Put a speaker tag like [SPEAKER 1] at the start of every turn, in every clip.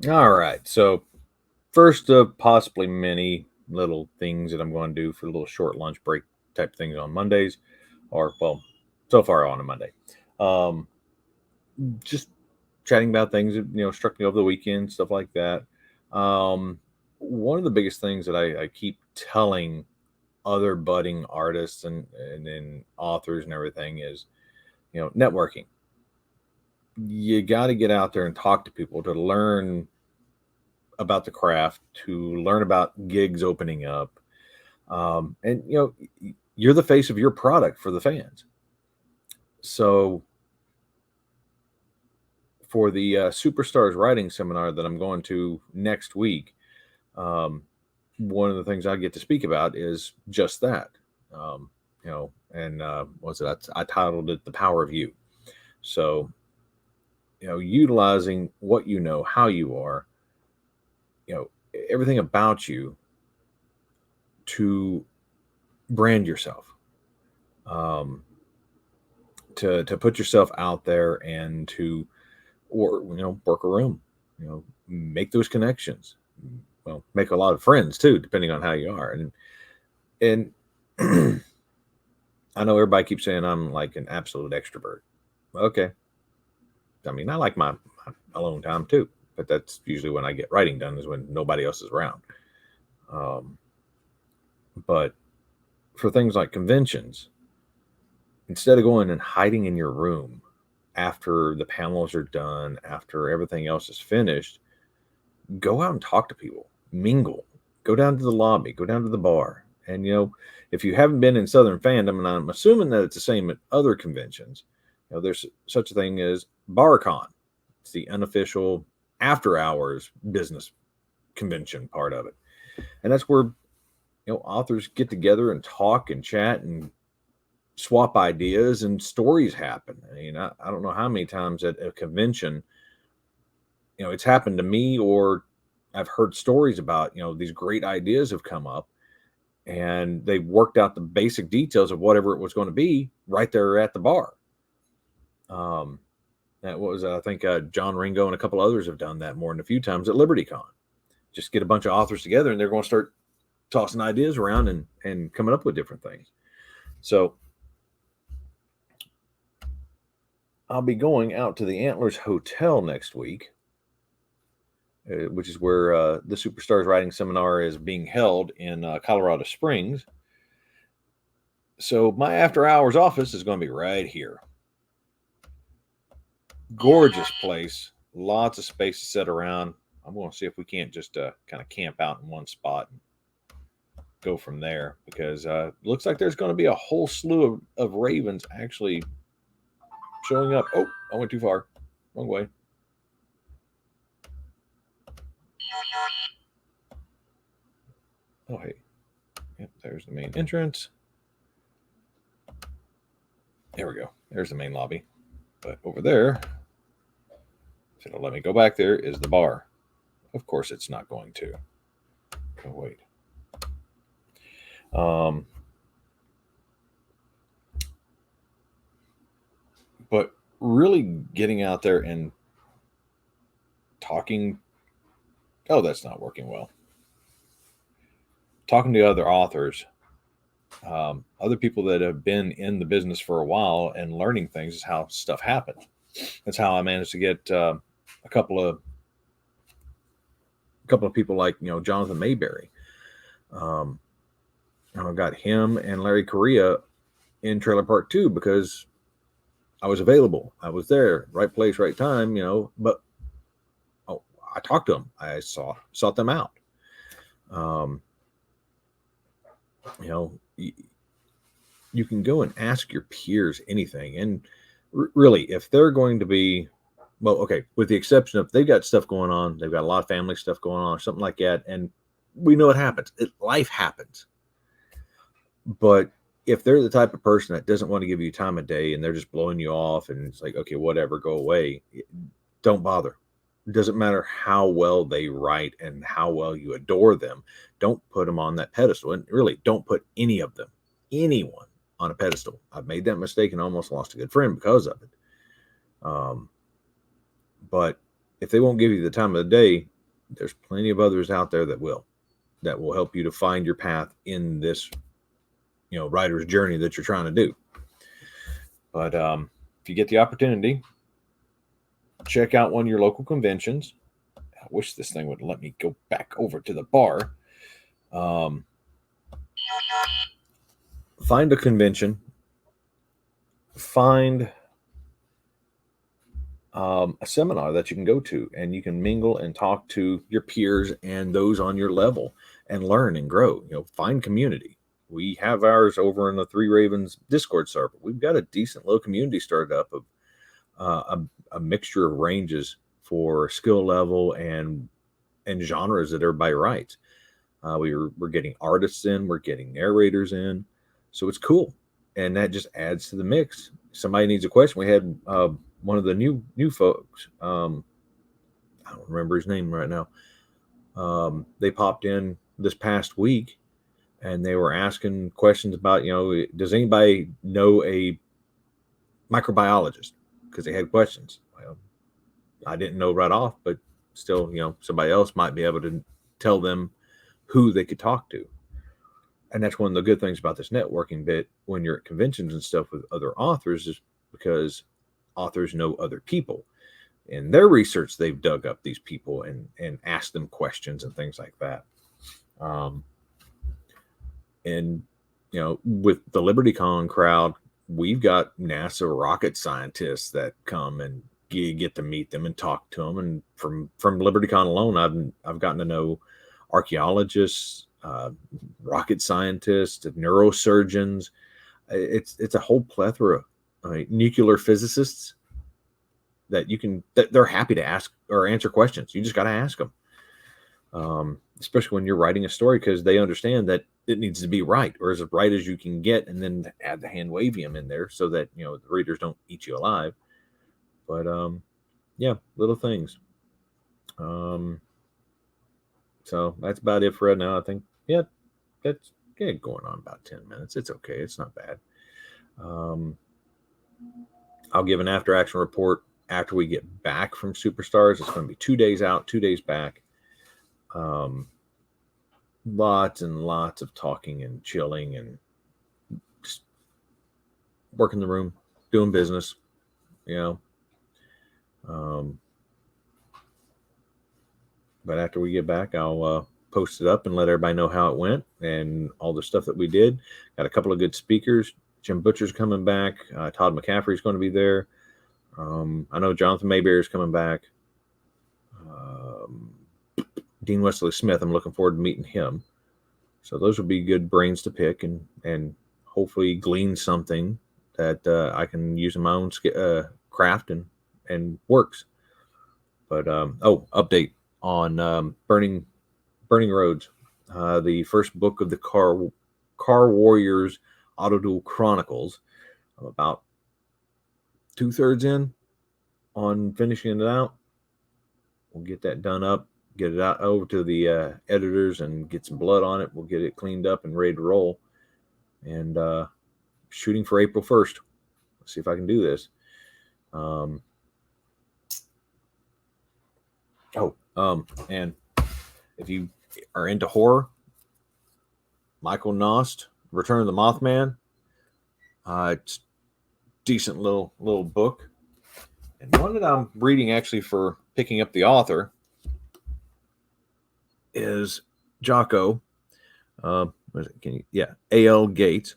[SPEAKER 1] All right. So, first of possibly many little things that I'm going to do for little short lunch break type things on Mondays, or, well, so far on a Monday. Um, just chatting about things that, struck me over the weekend, stuff like that. Um, One of the biggest things that I keep telling other budding artists and then authors and everything is, networking. You got to get out there and talk to people to learn about the craft, to learn about gigs opening up. And you're the face of your product for the fans. So for the superstars writing seminar that I'm going to next week, um, one of the things I get to speak about is just that. And what's it? I titled it "The Power of You." So utilizing what you know, how you are, everything about you to brand yourself. Um, to put yourself out there and to, or work a room, make those connections, well, make a lot of friends too, depending on how you are. And I know everybody keeps saying I'm like an absolute extrovert. Okay, I mean, I like my alone time too, but that's usually when I get writing done, is when nobody else is around. um, but for things like conventions, instead of going and hiding in your room after the panels are done, after everything else is finished, go out and talk to people, mingle, go down to the lobby, go down to the bar. And, if you haven't been in Southern fandom, and I'm assuming that it's the same at other conventions, there's such a thing as BarCon. It's the unofficial after hours business convention part of it. And that's where, authors get together and talk and chat and swap ideas and stories happen. I mean, I don't know how many times at a convention, it's happened to me, or I've heard stories about, these great ideas have come up and they worked out the basic details of whatever it was going to be right there at the bar. Um, that was, I think, John Ringo and a couple others have done that more than a few times at LibertyCon. Just get a bunch of authors together and they're going to start tossing ideas around and coming up with different things. So I'll be going out to the Antlers Hotel next week, which is where the Superstars Writing Seminar is being held in Colorado Springs. So my after hours office is going to be right here. Gorgeous place, lots of space to sit around. I'm going to see if we can't just kind of camp out in one spot and go from there, because it looks like there's going to be a whole slew of ravens actually showing up. Oh, I went too far. Wrong way. Oh, hey. Yep, there's the main entrance. There we go. There's the main lobby. But over there, if it'll let me go back there, is the bar. Of course, it's not going to. Oh, wait. But really getting out there and talking. Oh, that's not working well. Talking to other authors, other people that have been in the business for a while, and learning things is how stuff happens. That's how I managed to get a couple of people like Jonathan Mayberry. I got him and Larry Correa in Trailer Park 2 because I was available. I was there, right place, right time. But I talked to them. I sought them out. You can go and ask your peers anything, and really, if they're going to be, well, okay, with the exception of they've got stuff going on, they've got a lot of family stuff going on or something like that, and we know it happens. Life happens. But if they're the type of person that doesn't want to give you time of day and they're just blowing you off and it's like, okay, whatever, go away, don't bother. It doesn't matter how well they write and how well you adore them. Don't put them on that pedestal. And really, don't put any of them, anyone, on a pedestal. I've made that mistake and almost lost a good friend because of it. But if they won't give you the time of the day, there's plenty of others out there that will help you to find your path in this, writer's journey that you're trying to do. But if you get the opportunity, check out one of your local conventions. I wish this thing would let me go back over to the bar. Find a convention. Find a seminar that you can go to, and you can mingle and talk to your peers and those on your level and learn and grow. Find community. We have ours over in the Three Ravens Discord server. We've got a decent little community started up of a mixture of ranges for skill level and genres that everybody writes. We're getting artists in, we're getting narrators in, so it's cool, and that just adds to the mix. Somebody needs a question. We had one of the new folks. I don't remember his name right now. They popped in this past week, and they were asking questions about, does anybody know a microbiologist? Because they had questions. Well, I didn't know right off, but still, somebody else might be able to tell them who they could talk to. And that's one of the good things about this networking bit when you're at conventions and stuff with other authors, is because authors know other people. In their research, they've dug up these people and asked them questions and things like that. And, with the LibertyCon crowd, we've got NASA rocket scientists that come, and you get to meet them and talk to them. And from LibertyCon alone, I've gotten to know archaeologists, rocket scientists, neurosurgeons. It's a whole plethora. Nuclear physicists that they're happy to ask or answer questions. You just got to ask them, especially when you're writing a story, because they understand that it needs to be right, or as right as you can get, and then add the hand wavium in there so that the readers don't eat you alive. But yeah, little things. So that's about it for right now. I think, yeah, that's going on about 10 minutes. It's okay. It's not bad. I'll give an after action report after we get back from Superstars. It's going to be 2 days out, 2 days back. Lots and lots of talking and chilling and just working the room, doing business, but after we get back, I'll post it up and let everybody know how it went and all the stuff that we did. Got a couple of good speakers. Jim Butcher's coming back. Todd McCaffrey's going to be there. I know Jonathan Mayberry is coming back. Dean Wesley Smith, I'm looking forward to meeting him. So those will be good brains to pick and hopefully glean something that I can use in my own craft and works. But update on Burning Roads, the first book of the Car Warriors Autoduel Chronicles. I'm about 2/3 in on finishing it out. We'll get that done up, get it out over to the editors and get some blood on it. We'll get it cleaned up and ready to roll. And shooting for April 1st. Let's see if I can do this. And if you are into horror, Michael Nost, Return of the Mothman. It's decent little book. And one that I'm reading actually for picking up the author is Jocko. A.L. Gates.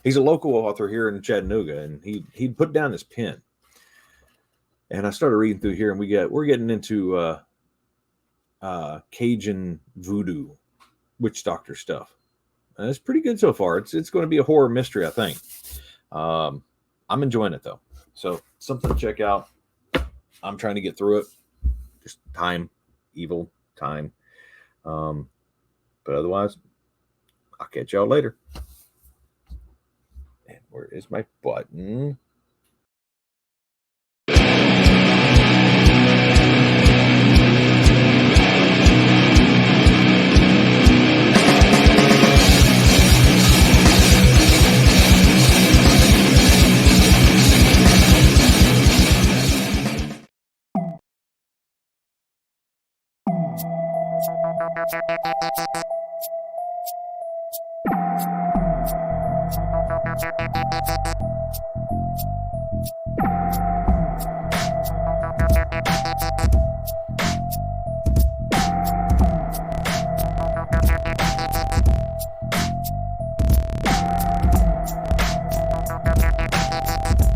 [SPEAKER 1] He's a local author here in Chattanooga, and he'd put down his pen. And I started reading through here, and we're getting into Cajun voodoo, witch doctor stuff. And it's pretty good so far. It's going to be a horror mystery, I think. I'm enjoying it though, so something to check out. I'm trying to get through it. Just evil time. But otherwise, I'll catch y'all later. And where is my button?